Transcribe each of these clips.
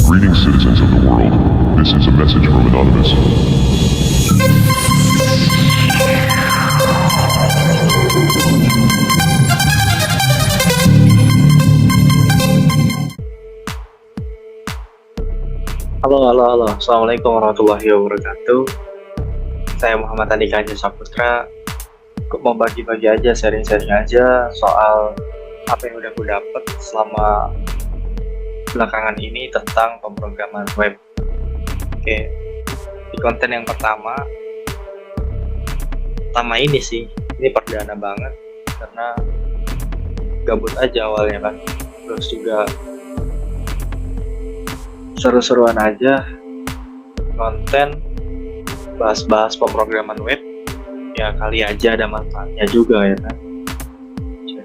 Greetings, citizens of the world. This is a message from Anonymous. Halo. Assalamualaikum warahmatullahi wabarakatuh. Saya Muhammad Andika Anja Saputra. Aku mau bagi-bagi aja, sharing-sharing aja soal apa yang udah aku dapet selama belakangan ini tentang pemrograman web. Oke, di konten yang pertama ini sih, ini perdana banget karena gabut aja awalnya kan. Terus juga seru-seruan aja konten bahas-bahas pemrograman web, ya kali aja ada manfaatnya juga ya kan.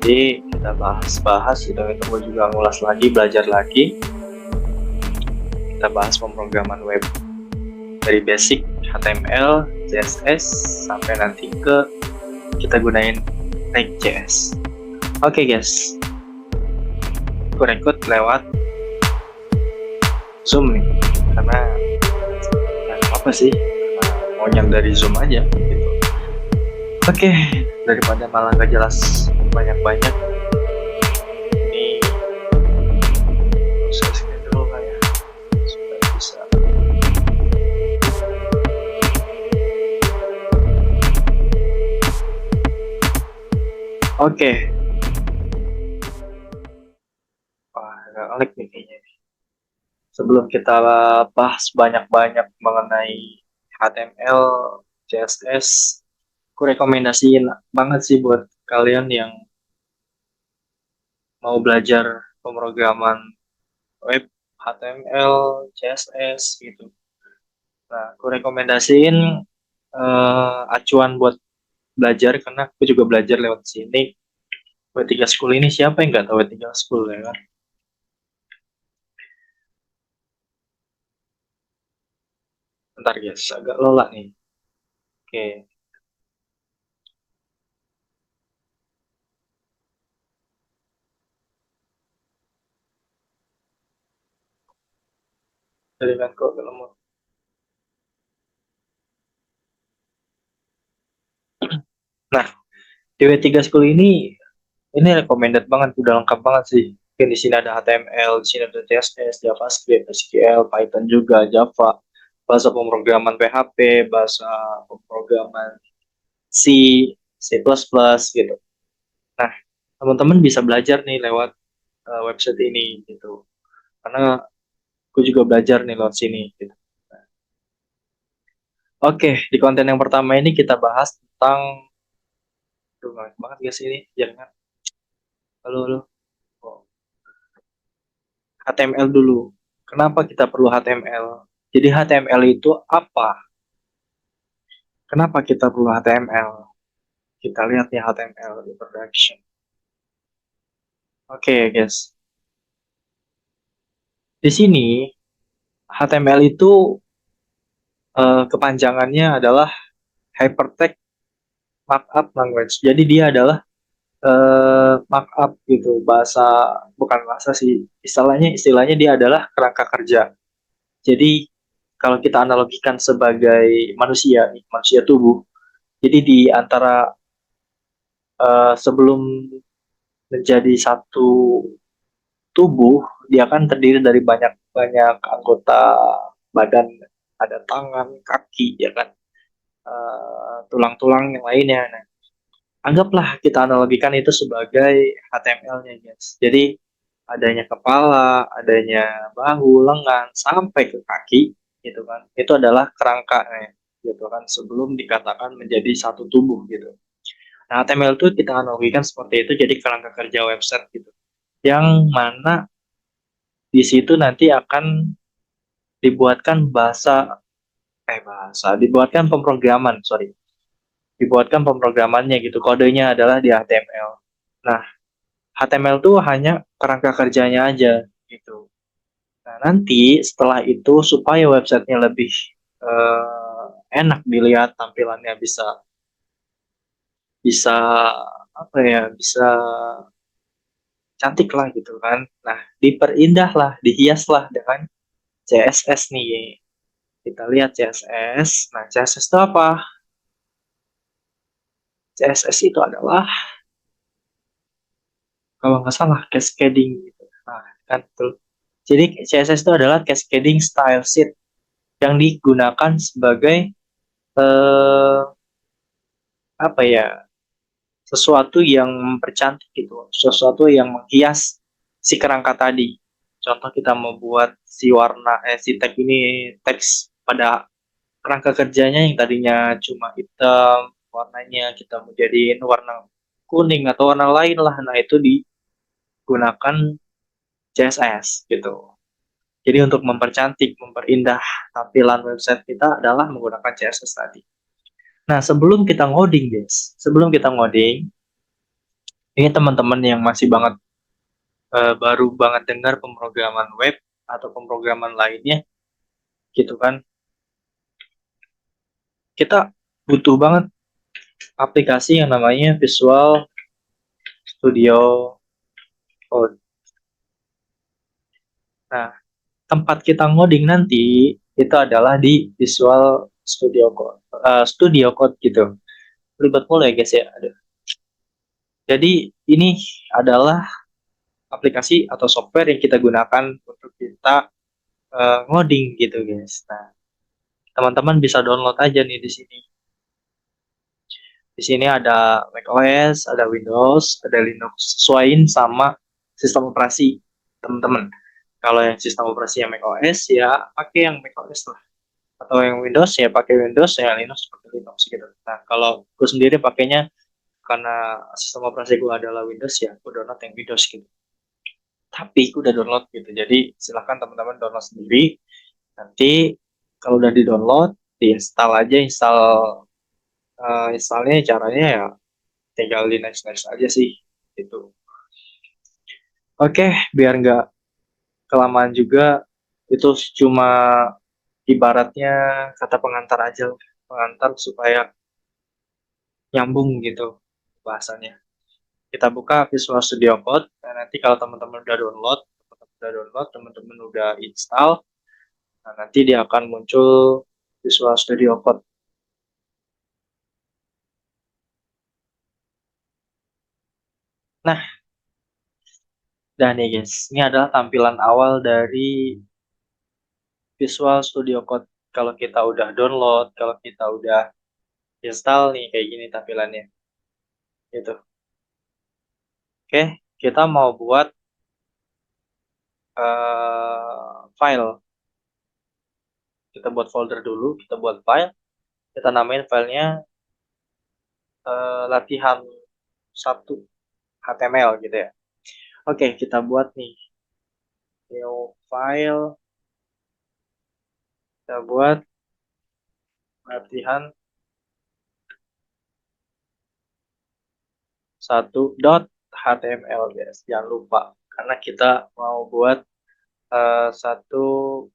Jadi kita bahas itu gue juga ngulas lagi, belajar lagi. Kita bahas pemrograman web dari basic HTML, CSS sampai nanti ke kita gunain Next.js. Oke guys, gue record lewat Zoom nih karena ya, apa sih, maunya dari Zoom aja gitu. Oke, daripada malah gak jelas banyak-banyak, ini proses ini dulu lah ya supaya bisa. Oke. Wah, agak ngelag nih kayaknya. Sebelum kita bahas banyak-banyak mengenai HTML, CSS, aku rekomendasiin banget sih buat kalian yang mau belajar pemrograman web, HTML, CSS gitu. Nah, aku rekomendasiin acuan buat belajar karena aku juga belajar lewat sini. W3 School ini siapa yang nggak tahu W3 School ya kan? Bentar guys, agak lola nih. Oke, dari kan kok agak lemot. Nah, di W3 School ini recommended banget, udah lengkap banget sih. Mungkin di sini ada HTML, di sini ada CSS, JavaScript, SQL, Python juga, Java, bahasa pemrograman PHP, bahasa pemrograman C, C++ gitu. Nah, teman-teman bisa belajar nih lewat website ini gitu. Karena aku juga belajar nih lewat sini gitu. Oke, di konten yang pertama ini kita bahas tentang, tuh banget guys ini, jangan, halo. Oh, HTML dulu. Kenapa kita perlu HTML? Jadi HTML itu apa? Kenapa kita perlu HTML? Kita lihat ya HTML introduction. Oke, guys. Di sini HTML itu kepanjangannya adalah Hypertext Markup Language. Jadi dia adalah markup gitu, bahasa, bukan bahasa sih. Istilahnya dia adalah kerangka kerja. Jadi kalau kita analogikan sebagai manusia, manusia tubuh. Jadi di antara sebelum menjadi satu tubuh, dia kan terdiri dari banyak anggota badan, ada tangan, kaki, ya kan, tulang-tulang yang lainnya. Nah, anggaplah kita analogikan itu sebagai HTML-nya, guys. Jadi adanya kepala, adanya bahu, lengan, sampai ke kaki, gitu kan. Itu adalah kerangkanya, gitu kan, sebelum dikatakan menjadi satu tubuh, gitu. Nah, HTML itu kita analogikan seperti itu, jadi kerangka kerja website gitu. Yang mana di situ nanti akan dibuatkan dibuatkan pemrograman, sorry. Dibuatkan pemrogramannya gitu, kodenya adalah di HTML. Nah, HTML itu hanya kerangka kerjanya aja gitu. Nah, nanti setelah itu supaya websitenya lebih enak dilihat, tampilannya bisa bisa apa ya, bisa cantik lah gitu kan. Nah, diperindah lah, dihias lah dengan CSS nih. Kita lihat CSS. Nah, CSS itu apa? CSS itu adalah, kalau nggak salah, cascading gitu. Nah, kan betul. Jadi CSS itu adalah cascading style sheet yang digunakan sebagai eh, apa ya, sesuatu yang mempercantik gitu, sesuatu yang menghias si kerangka tadi. Contoh kita mau buat si warna si tag ini, teks pada kerangka kerjanya yang tadinya cuma hitam, warnanya kita mau jadiin warna kuning atau warna lain lah. Nah, itu digunakan CSS gitu. Jadi untuk mempercantik, memperindah tampilan website kita adalah menggunakan CSS tadi. Nah, sebelum kita ngoding, guys, sebelum kita ngoding, ini teman-teman yang masih banget baru banget dengar pemrograman web atau pemrograman lainnya, gitu kan, kita butuh banget aplikasi yang namanya Visual Studio Code. Nah, tempat kita ngoding nanti itu adalah di Visual Studio Code, Studio Code gitu. Ribet mulu ya guys ya. Aduh. Jadi ini adalah aplikasi atau software yang kita gunakan untuk kita ngoding gitu guys. Nah, teman-teman bisa download aja nih di sini. Di sini ada macOS, ada Windows, ada Linux. Sesuaiin sama sistem operasi teman-teman. Kalau yang sistem operasi yang macOS ya pakai yang macOS lah. Atau yang Windows ya pakai Windows, yang Linux pakai Linux gitu. Nah, kalau gue sendiri pakainya karena sistem operasi gue adalah Windows ya, gue download yang Windows gitu. Tapi gue udah download gitu. Jadi silahkan teman-teman download sendiri. Nanti kalau udah di-download, diinstal aja, installnya caranya ya tinggal di next next aja sih gitu. Oke, biar nggak kelamaan juga, itu cuma ibaratnya kata pengantar aja, pengantar supaya nyambung gitu bahasanya. Kita buka Visual Studio Code. Nah, nanti kalau teman-teman teman-teman udah install, nah nanti dia akan muncul Visual Studio Code. Nah, dan nih guys, ini adalah tampilan awal dari Visual Studio Code. Kalau kita udah download, kalau kita udah install nih kayak gini tampilannya. Gitu. Oke, kita mau buat file. Kita buat folder dulu, kita buat file. Kita namain filenya latihan 1 HTML gitu ya. Oke, kita buat nih new file. Kita buat latihan 1.html guys. Jangan lupa karena kita mau buat satu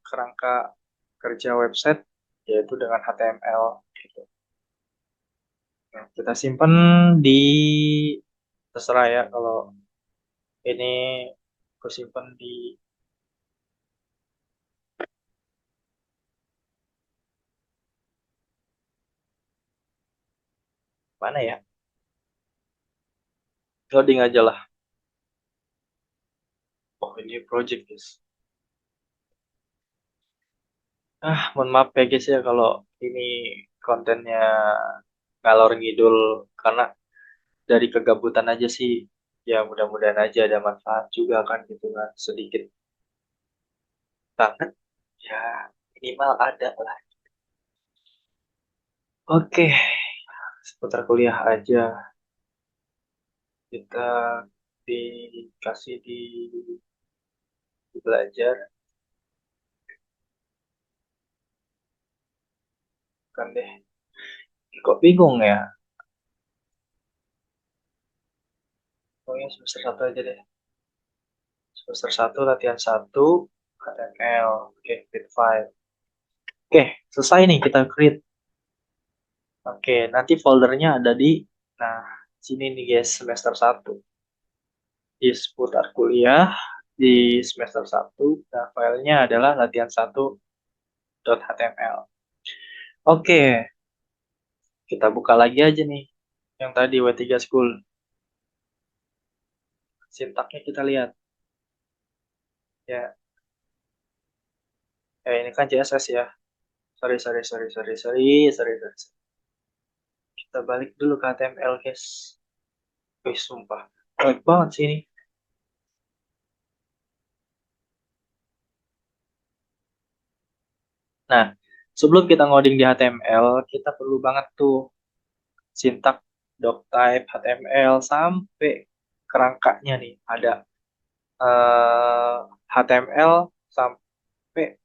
kerangka kerja website yaitu dengan HTML gitu. Nah, kita simpan di, terserah ya, kalau ini aku simpan di mana ya? Loading aja lah. Oh, ini project guys. Mohon maaf ya guys ya kalau ini kontennya ngalor ngidul karena dari kegabutan aja sih. Ya mudah-mudahan aja ada manfaat juga kan gitu kan, sedikit banget ya, minimal ada lah. Oke, seputar kuliah aja kita dikasih di belajar kan deh. Kok bingung ya? Pokoknya semester 1 aja deh. Semester 1 latihan 1 HTML. Oke, create file. Oke, selesai nih kita create. Oke, nanti foldernya ada di, nah, sini nih guys, semester 1. Di seputar kuliah. di semester 1. Nah, filenya adalah latihan1.html. Oke, kita buka lagi aja nih yang tadi W3 School. Sintaknya kita lihat. Ya, ini kan CSS ya. Sorry. Kita balik dulu ke HTML, guys. Wih, sumpah. Baik banget sih ini. Nah, sebelum kita ngoding di HTML, kita perlu banget tuh sintak doctype HTML sampai kerangkanya nih. Ada HTML sampai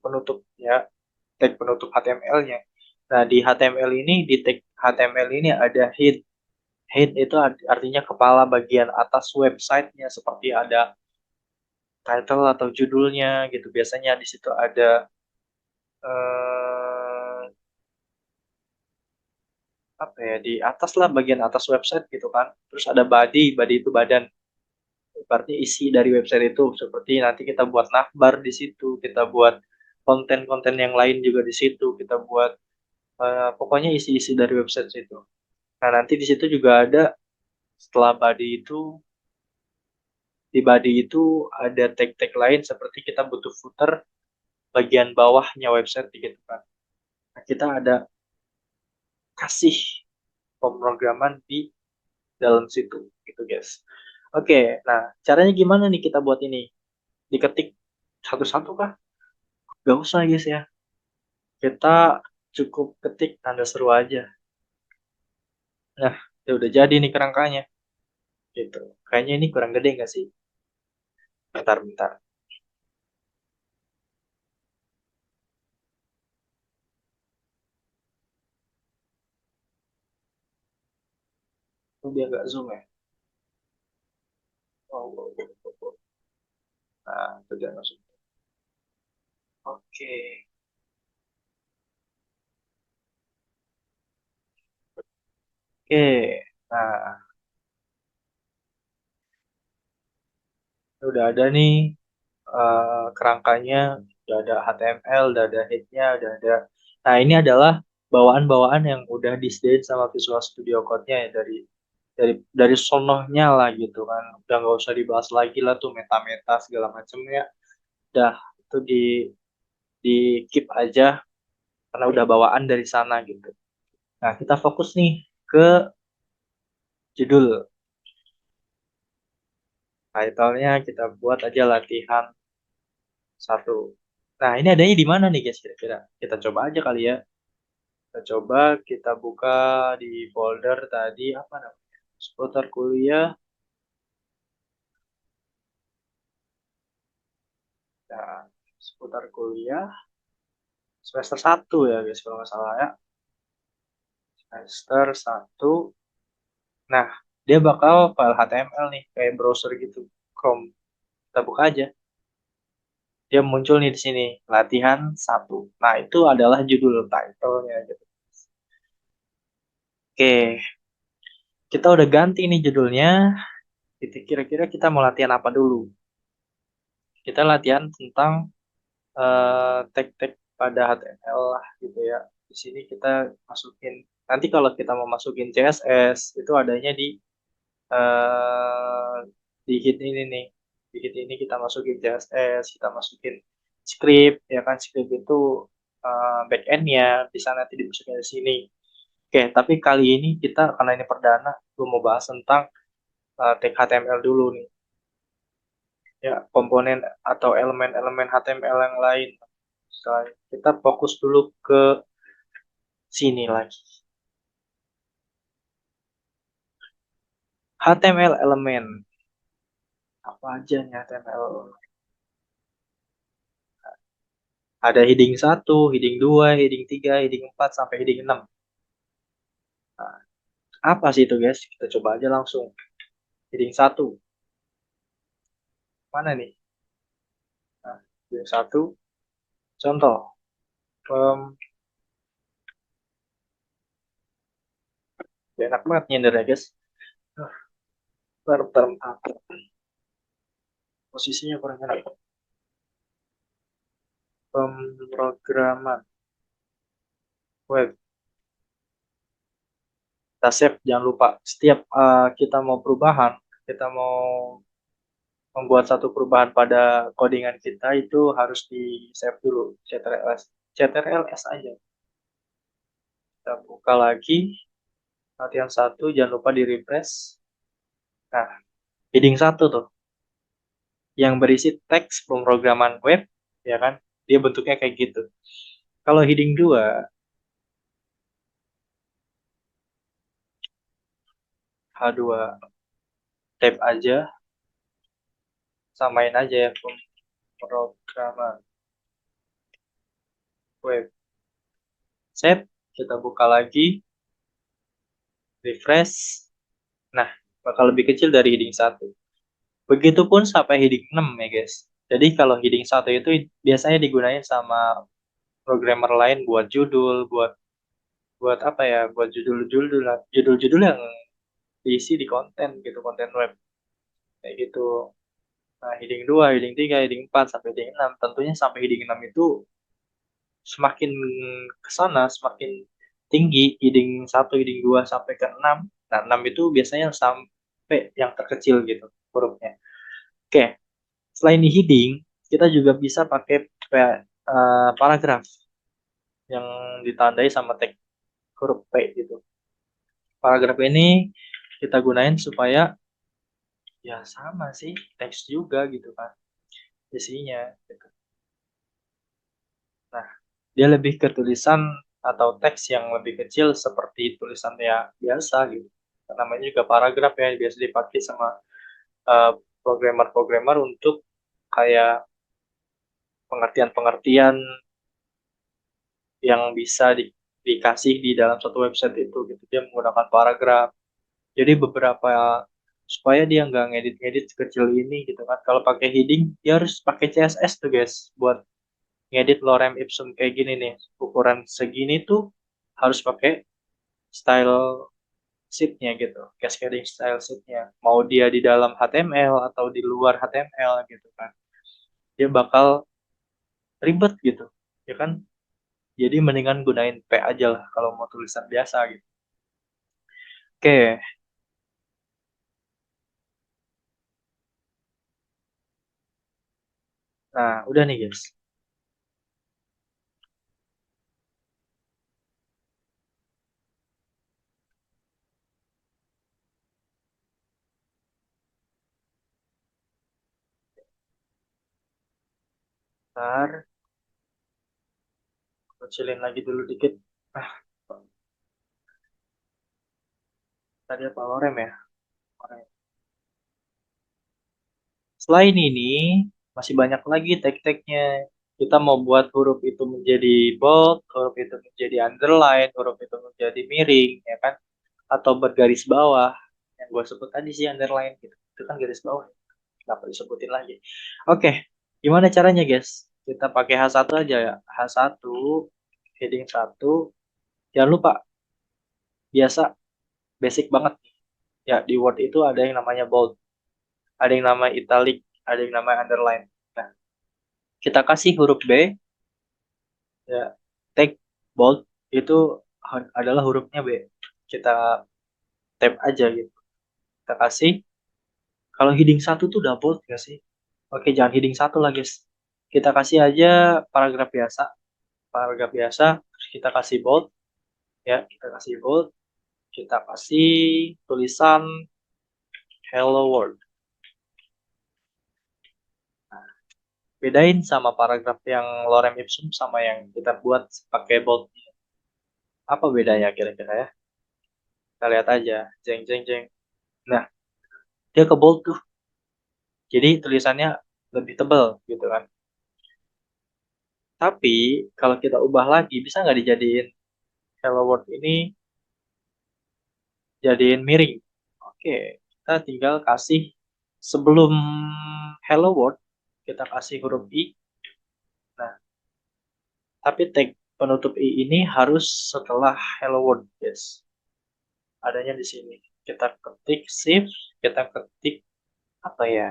penutup ya, tag penutup HTML-nya. Nah, di HTML ini, di tag HTML ini ada head. Head itu artinya kepala bagian atas websitenya, seperti ada title atau judulnya gitu. Biasanya di situ ada eh, apa ya, di atas lah, bagian atas website gitu kan. Terus ada body itu badan. Berarti isi dari website itu, seperti nanti kita buat navbar di situ, kita buat konten-konten yang lain juga di situ, kita buat pokoknya isi-isi dari website itu. Nah, nanti di situ juga ada, setelah body itu, di body itu ada tag-tag lain, seperti kita butuh footer bagian bawahnya website gitu kan. Nah, kita ada kasih pemrograman di dalam situ gitu, guys. Oke, nah caranya gimana nih kita buat ini? Diketik satu-satu kah? Gak usah, guys ya. Kita cukup ketik tanda seru aja. Nah, ya udah jadi nih kerangkanya. Gitu. Kayaknya ini kurang gede nggak sih? Bentar. Oh, dia nggak zoom ya? Oh. Nah, itu dia masuk. Oke. Oke. Nah, udah ada nih kerangkanya, udah ada HTML, udah ada headnya, udah ada. Nah, ini adalah bawaan-bawaan yang udah disediain sama Visual Studio Code-nya ya, dari sonohnya lah gitu kan. Udah nggak usah dibahas lagi lah tuh meta-meta segala macamnya. Udah itu di keep aja karena udah bawaan dari sana gitu. Nah, kita fokus nih ke judul. Title-nya kita buat aja latihan satu. Nah, ini adanya di mana nih, guys, kira-kira? Kita coba aja kali ya. Kita coba, kita buka di folder tadi, apa namanya? Seputar kuliah. Nah, seputar kuliah semester 1 ya, guys, kalau nggak salah ya. Semester 1. Nah, dia bakal file HTML nih, kayak browser gitu. Chrome. Kita buka aja. Dia muncul nih di sini, latihan 1. Nah, itu adalah judul title-nya gitu. Oke, kita udah ganti nih judulnya. Kira-kira kita mau latihan apa dulu? Kita latihan tentang tag-tag pada HTML lah gitu ya. Di sini kita masukin. Nanti kalau kita mau masukin CSS itu adanya eh, di hit ini nih. Di hit ini kita masukin CSS, kita masukin script ya kan. Script itu back-end-nya bisa nanti dimasukin di sini. Oke, tapi kali ini kita, karena ini perdana, gue mau bahas tentang tag HTML dulu nih. Ya, komponen atau elemen-elemen HTML yang lain. Misalnya, kita fokus dulu ke sini lagi. HTML elemen. Apa aja nih HTML? Ada heading 1, heading 2, heading 3, heading 4, sampai heading 6. Nah, apa sih itu, guys? Kita coba aja langsung. Heading 1. Mana nih? Nah, heading 1. Contoh. Um, Enak banget nyender ya, guys. Bentar. Posisinya kurang enak. Pemrograman web. Kita save, jangan lupa. Setiap kita mau perubahan, kita mau membuat satu perubahan pada codingan kita itu harus di save dulu. CTRLS aja. Kita buka lagi. Latihan 1, jangan lupa di refresh. Nah, heading 1 tuh. Yang berisi teks pemrograman web, ya kan? Dia bentuknya kayak gitu. Kalau heading 2, H2 tab aja, samain aja ya pemrograman web. Save, kita buka lagi, refresh. Nah, bakal lebih kecil dari heading 1. Begitupun sampai heading 6 ya guys. Jadi kalau heading 1 itu biasanya digunakan sama programmer lain buat judul, buat buat apa ya? Buat judul-judul yang diisi di konten gitu, konten web. Kayak gitu. Nah, heading 2, heading 3, heading 4 sampai heading 6. Tentunya sampai heading 6 itu semakin ke sana semakin tinggi, heading 1, heading 2 sampai ke 6. Nah, 6 itu biasanya sampai yang terkecil gitu hurufnya. Oke, selain di heading, kita juga bisa pakai paragraf yang ditandai sama teks huruf P gitu. Paragraf ini kita gunain supaya ya sama sih, teks juga gitu kan isinya gitu. Nah, dia lebih ke tulisan atau teks yang lebih kecil seperti tulisan ya biasa gitu. Namanya juga paragraf ya, biasa dipakai sama uh, programmer-programmer untuk kayak pengertian-pengertian yang bisa dikasih di dalam satu website itu gitu. Dia menggunakan paragraf. Jadi beberapa supaya dia nggak ngedit-ngedit kecil ini gitu kan. Kalau pakai heading, dia harus pakai CSS tuh guys buat ngedit lorem ipsum kayak gini nih. Ukuran segini tuh harus pakai style sheet-nya gitu, cascading style sheet-nya. Mau dia di dalam HTML atau di luar HTML gitu kan. Dia bakal ribet gitu, ya kan? Jadi mendingan gunain P aja lah kalau mau tulisan biasa gitu. Oke, nah udah nih guys. Ntar kecilin lagi dulu dikit. Ah, tadi apa lorem ya? Lorem. Selain ini, masih banyak lagi tag-tagnya. Kita mau buat huruf itu menjadi bold, huruf itu menjadi underline, huruf itu menjadi miring, ya kan? Atau bergaris bawah. Yang gue sebut tadi sih underline gitu. Itu kan garis bawah. Kenapa disebutin lagi? Oke, gimana caranya guys? Kita pakai H1 aja ya. H1, heading 1. Jangan lupa, biasa, basic banget. Ya, di Word itu ada yang namanya bold, ada yang namanya italic, ada yang namanya underline. Nah, kita kasih huruf B, ya, tag bold itu adalah hurufnya B. Kita tap aja gitu. Kita kasih. Kalau heading 1 tuh udah bold nggak sih? Oke, jangan heading 1 lah guys. Kita kasih aja paragraf biasa. Paragraf biasa, terus kita kasih bold. Ya, kita kasih bold. Kita kasih tulisan Hello World. Nah, bedain sama paragraf yang lorem ipsum sama yang kita buat pakai bold. Apa bedanya kira-kira ya? Kita lihat aja. Jeng, jeng, jeng. Nah, dia ke bold tuh. Jadi tulisannya lebih tebal gitu kan. Tapi kalau kita ubah lagi, bisa nggak dijadiin Hello World ini jadiin miring? Oke, kita tinggal kasih sebelum Hello World, kita kasih huruf I. Nah, tapi tag penutup I ini harus setelah Hello World, guys. Adanya di sini. Kita ketik shift, kita ketik apa ya?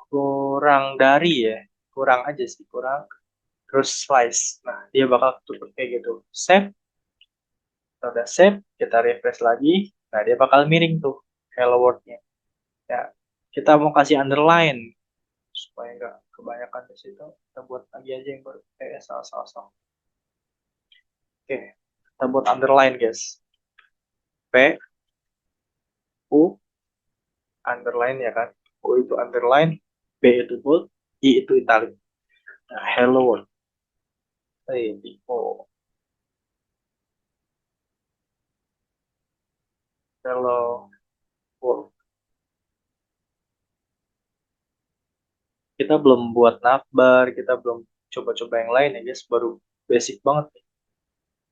kurang dari ya, kurang aja sih, kurang. Terus slice. Nah, dia bakal tutup kayak gitu. Save, kita udah save, kita refresh lagi. Nah, dia bakal miring tuh hello world-nya. Ya, kita mau kasih underline supaya nggak kebanyakan di situ. Kita buat lagi aja yang baru. Salah. Oke, kita buat underline guys. P, U, underline ya kan. U itu underline, B itu bold, I itu italic. Nah, hello world. Oh, hello world. Kita belum buat navbar, kita belum coba-coba yang lain ya guys, baru basic banget nih.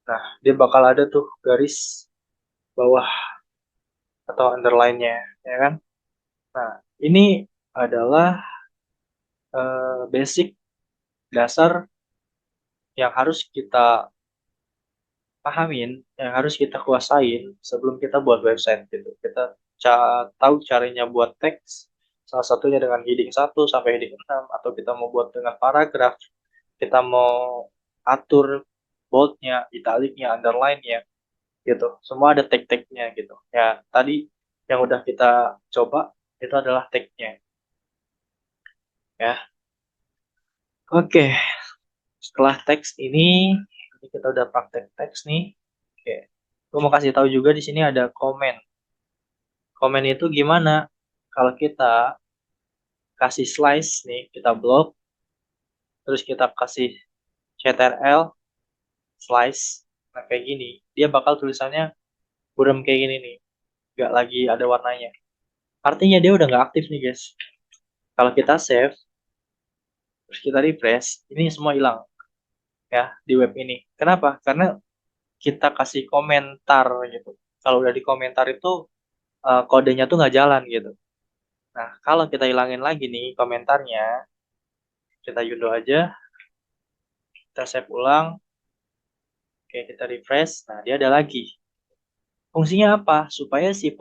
Nah, dia bakal ada tuh garis bawah atau underline-nya, ya kan? Nah, ini adalah basic dasar yang harus kita pahamin, yang harus kita kuasain sebelum kita buat website gitu. Kita tahu caranya buat teks, salah satunya dengan heading 1 sampai heading 6, atau kita mau buat dengan paragraf, kita mau atur boldnya, italicnya, underline-nya, gitu. Semua ada tag-tagnya gitu. Ya, tadi yang udah kita coba itu adalah tag-nya. Ya, oke. Setelah teks ini kita udah praktek teks nih. Oke. Gue mau kasih tahu juga di sini ada komen. Komen itu gimana? Kalau kita kasih slice nih, kita blok, terus kita kasih ctrl slice, nah kayak gini, dia bakal tulisannya buram kayak gini nih, nggak lagi ada warnanya. Artinya dia udah nggak aktif nih guys. Kalau kita save, terus kita refresh, ini semua hilang ya di web ini. Kenapa? Karena kita kasih komentar gitu. Kalau udah di komentar itu kodenya tuh nggak jalan gitu. Nah, kalau kita hilangin lagi nih komentarnya, kita undo aja, kita save ulang, oke kita refresh, nah dia ada lagi. Fungsinya apa? Supaya si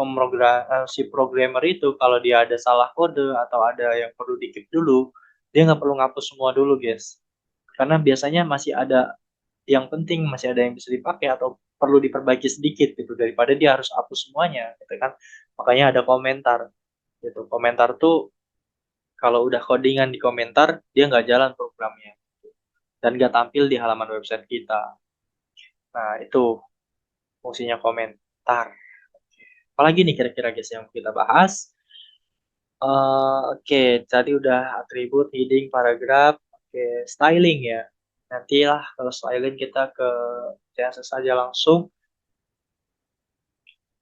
programmer itu kalau dia ada salah kode atau ada yang perlu dikit dulu, dia nggak perlu ngapus semua dulu, guys. Karena biasanya masih ada yang penting, masih ada yang bisa dipakai atau perlu diperbaiki sedikit gitu daripada dia harus hapus semuanya, gitu kan? Makanya ada komentar, gitu. Komentar tuh kalau udah codingan di komentar, dia nggak jalan programnya dan nggak tampil di halaman website kita. Nah, itu fungsinya komentar. Apalagi nih kira-kira guys yang kita bahas? Oke, tadi udah atribut, heading, paragraf, oke, styling ya. Nantilah kalau styling kita ke CSS saja langsung.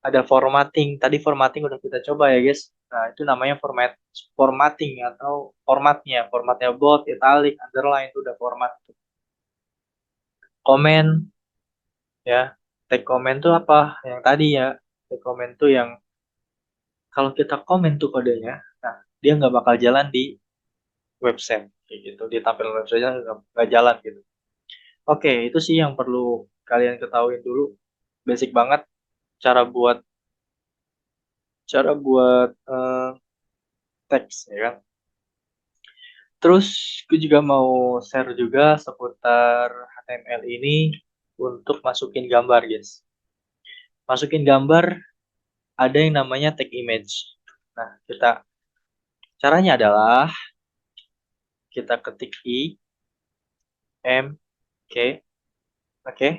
Ada formatting. Tadi formatting udah kita coba ya guys. Nah, itu namanya formatting atau formatnya. Formatnya bold, italic, underline itu udah format. Komen ya. Tag komen tuh apa? Yang tadi ya. Tag komen tuh yang kalau kita komen tuh kodenya, nah dia nggak bakal jalan di website kayak gitu. Di tampilan website-nya nggak jalan gitu. Oke, itu sih yang perlu kalian ketahui dulu. Basic banget cara buat teks ya kan. Terus gue juga mau share juga seputar HTML ini untuk masukin gambar, guys. Masukin gambar ada yang namanya tag image. Nah, caranya adalah kita ketik I M K, oke,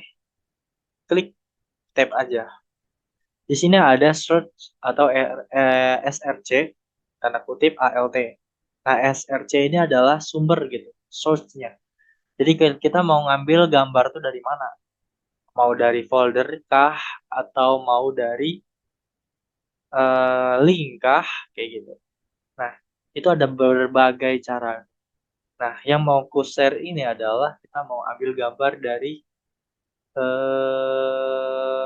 klik tab aja. Di sini ada search atau SRC, tanda kutip ALT. Nah, SRC ini adalah sumber gitu, source-nya. Jadi kita mau ngambil gambar tuh dari mana? Mau dari folder kah? Atau mau dari link kah? Kayak gitu. Nah, itu ada berbagai cara. Nah, yang mau ku share ini adalah kita mau ambil gambar eh,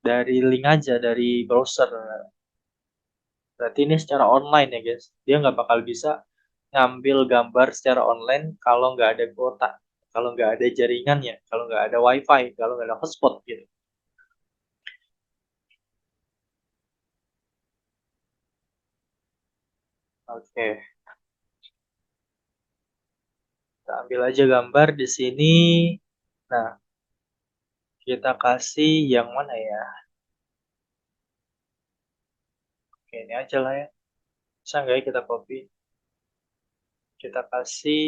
dari link aja, dari browser. Berarti ini secara online ya guys. Dia nggak bakal bisa ngambil gambar secara online kalau nggak ada kuota, kalau nggak ada jaringannya, kalau nggak ada wifi, kalau nggak ada hotspot gitu. Oke, kita ambil aja gambar di sini. Nah, kita kasih yang mana ya? Oke, ini aja lah ya. Bisa nggak ya kita copy? Kita kasih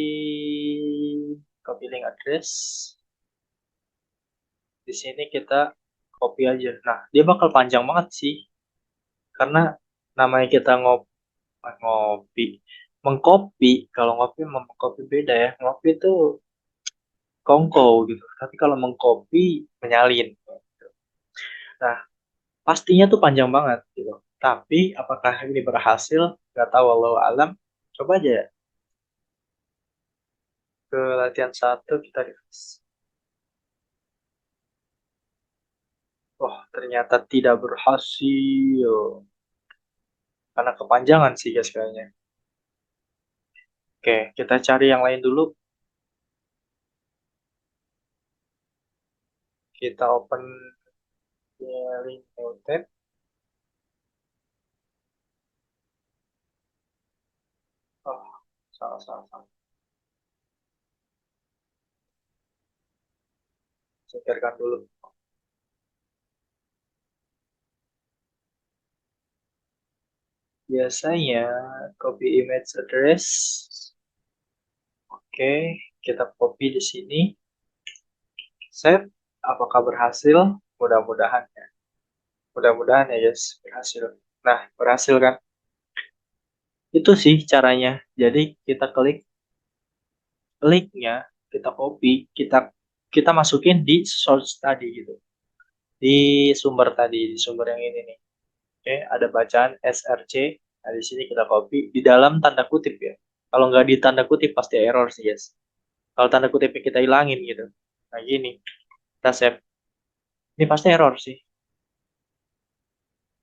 copy link address. Di sini kita copy aja. Nah, dia bakal panjang banget sih. Karena namanya kita ngopi. Mengcopy, kalau ngopi sama mengcopy beda ya. Ngopi itu kongko gitu. Tapi kalau mengcopy, menyalin. Nah, pastinya tuh panjang banget gitu. Tapi apakah ini berhasil? Gak tahu, wallahu alam. Coba aja ya. Ke latihan satu kita refresh. Wah, ternyata tidak berhasil. Karena kepanjangan sih guys kayaknya. Oke, kita cari yang lain dulu. Kita open link new tab. Oh, salah, salah, salah. Singkirkan dulu. Biasanya copy image address. Oke, kita copy di sini. Save. Apakah berhasil? Mudah-mudahan ya. Mudah-mudahan ya guys, berhasil. Nah, berhasil kan? Itu sih caranya. Jadi kita klik linknya, kita copy, kita masukin di source tadi gitu. Di sumber tadi, di sumber yang ini nih. Oke, ada bacaan SRC. Nah, di sini kita copy di dalam tanda kutip ya. Kalau nggak di tanda kutip pasti error sih guys. Kalau tanda kutipnya kita hilangin gitu. Nah gini, kita save. Ini pasti error sih.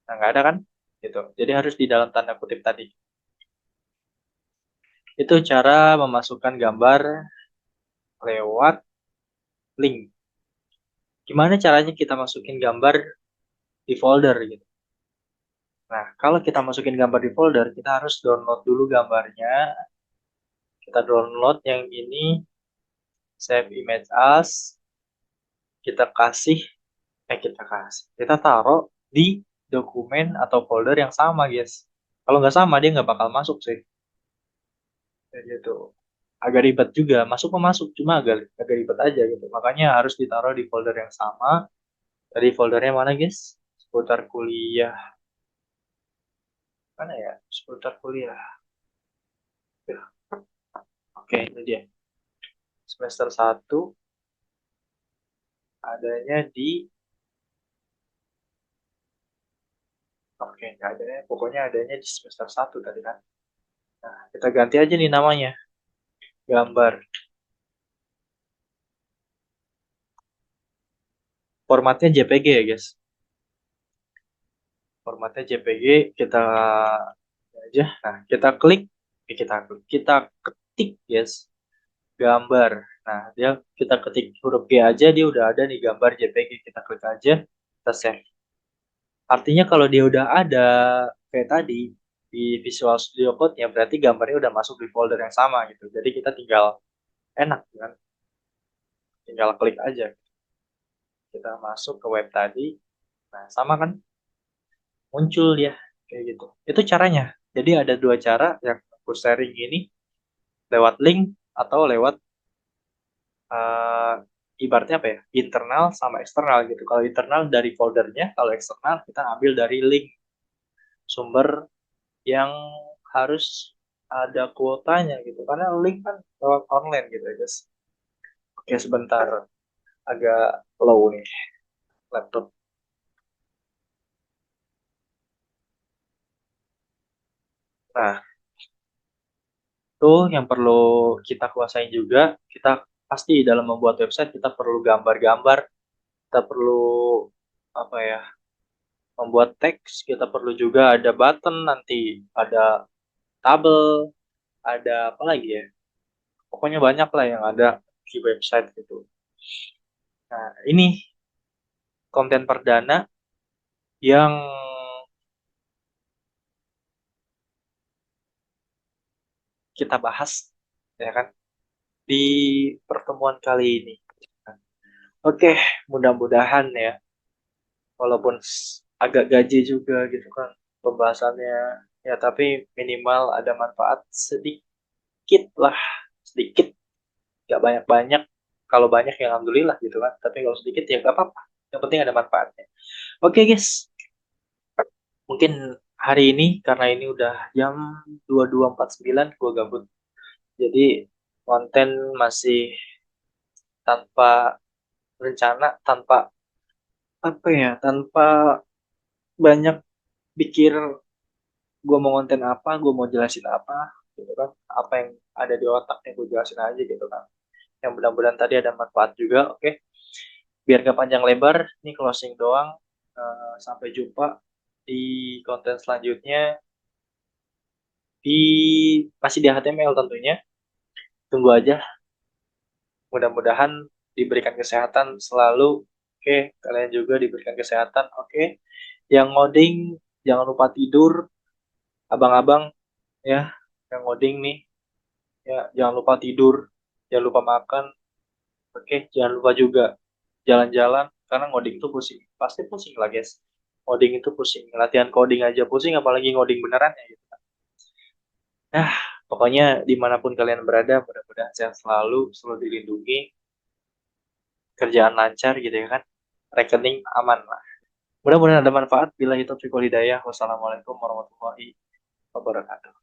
Nah nggak ada kan? Gitu. Jadi harus di dalam tanda kutip tadi. Itu cara memasukkan gambar lewat link. Gimana caranya kita masukin gambar di folder gitu. Nah, kalau kita masukin gambar di folder, kita harus download dulu gambarnya. Kita download yang ini, save image as, kita taruh di dokumen atau folder yang sama, guys. Kalau nggak sama, dia nggak bakal masuk sih. Kayak gitu. Agak ribet juga, masuk, cuma agak ribet aja gitu. Makanya harus ditaruh di folder yang sama. Tadi foldernya mana, guys? Seputar kuliah. Mana ya? Seputar kuliah. Ya, oke, ini dia. Semester satu adanya di, oke, nggak adanya, pokoknya adanya di semester satu tadi kan. Nah, kita ganti aja nih namanya. Gambar. Formatnya JPG ya, guys. Formatnya JPG, kita aja. Nah, kita ketik, guys, gambar. Nah, kita ketik huruf G aja, dia udah ada nih gambar JPG. Kita klik aja, kita save. Artinya kalau dia udah ada kayak tadi di Visual Studio Code-nya, berarti gambarnya udah masuk di folder yang sama gitu. Jadi kita tinggal enak kan, tinggal klik aja. Kita masuk ke web tadi, nah sama kan, muncul dia kayak gitu. Itu caranya. Jadi ada dua cara yang aku sharing ini, lewat link atau lewat uh, ibaratnya apa ya, internal sama eksternal gitu. Kalau internal dari foldernya, kalau eksternal kita ambil dari link sumber yang harus ada kuotanya gitu. Karena link kan lewat online gitu ya guys. Oke, sebentar, agak low nih laptop. Nah, itu yang perlu kita kuasain juga. Kita pasti dalam membuat website kita perlu gambar-gambar, kita perlu apa ya, membuat teks, kita perlu juga ada button nanti, ada tabel, ada apa lagi ya, pokoknya banyak lah yang ada di website gitu. Nah, ini konten perdana yang kita bahas ya kan di pertemuan kali ini. Oke, mudah-mudahan ya, walaupun agak gaji juga gitu kan pembahasannya, ya tapi minimal ada manfaat sedikit lah, sedikit, gak banyak-banyak. Kalau banyak ya alhamdulillah gitu kan, tapi kalau sedikit ya gak apa-apa. Yang penting ada manfaatnya. Oke guys, mungkin hari ini karena ini udah jam 22.49 gue gabut. Jadi konten masih tanpa rencana, tanpa apa ya, tanpa banyak pikir gue mau konten apa, gue mau jelasin apa, gitu kan. Apa yang ada di otaknya gue jelasin aja gitu kan. Yang mudah-mudahan tadi ada manfaat juga, oke. Biar gak panjang lebar, ini closing doang. Sampai jumpa di konten selanjutnya di masih di HTML tentunya. Tunggu aja. Mudah-mudahan diberikan kesehatan selalu. Oke, kalian juga diberikan kesehatan. Oke. Yang ngoding jangan lupa tidur, abang-abang ya. Yang ngoding nih, ya jangan lupa tidur, jangan lupa makan. Oke, jangan lupa juga jalan-jalan karena ngoding itu pusing. Pasti pusing lah, guys. Ngoding itu pusing. Latihan coding aja pusing, apalagi ngoding beneran ya gitu. Nah, pokoknya dimanapun kalian berada, mudah-mudahan sehat selalu, selalu dilindungi, kerjaan lancar gitu ya kan, rekening aman lah. Mudah-mudahan ada manfaat. Bila itu hidayah. Wassalamualaikum warahmatullahi wabarakatuh.